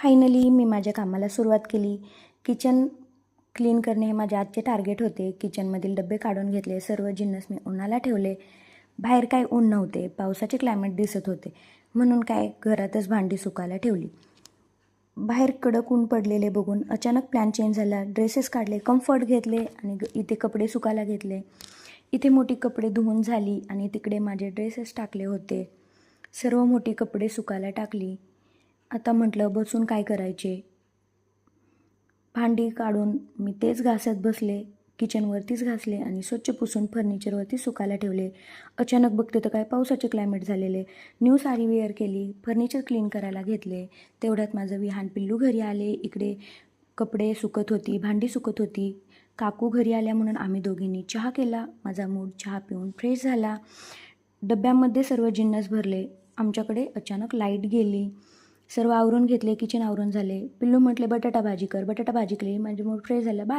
Finally मी माझ्या कामाला सुरुवात केली. किचन क्लीन करणे हे माझे आजचे टार्गेट होते. किचनमधील डबे काढून घेतले, सर्व जिन्नस मी उन्हाला ठेवले. बाहेर काय ऊन नव्हते, पावसाचे क्लायमेट दिसत होते, म्हणून काय घरातच भांडी सुकायला ठेवली. बाहेर कडक ऊन पडलेले बघून अचानक प्लॅन चेंज झाला. ड्रेसेस काढले, कम्फर्ट घेतले आणि इथे कपडे सुकायला घेतले. इथे मोठी कपडे धुवून झाली आणि तिकडे माझे ड्रेसेस टाकले होते. सर्व मोठी कपडे सुकायला टाकली. आता म्हटलं बसून काय करायचे, भांडी काढून मी तेच घासत बसले. किचनवरतीच घासले आणि स्वच्छ पुसून फर्निचरवरती सुकायला ठेवले. अचानक बघते तर काय पावसाचे क्लायमेट झालेले. न्यू साडी वेअर केली, फर्निचर क्लीन करायला घेतले. तेवढ्यात माझं विहान पिल्लू घरी आले. इकडे कपडे सुकत होती, भांडी सुकत होती. काकू घरी आल्या म्हणून आम्ही दोघींनी चहा केला. माझा मूड चहा पिऊन फ्रेश झाला. डब्यामध्ये सर्व जिन्नस भरले. आमच्याकडे अचानक लाईट गेली. सर्व आवरून घेतले, किचन आवरून झाले. पिल्लू म्हटले बटाटा भाजी कर, बटाटा भाजी केली. माझे मूड फ्रेश झाला. बाय.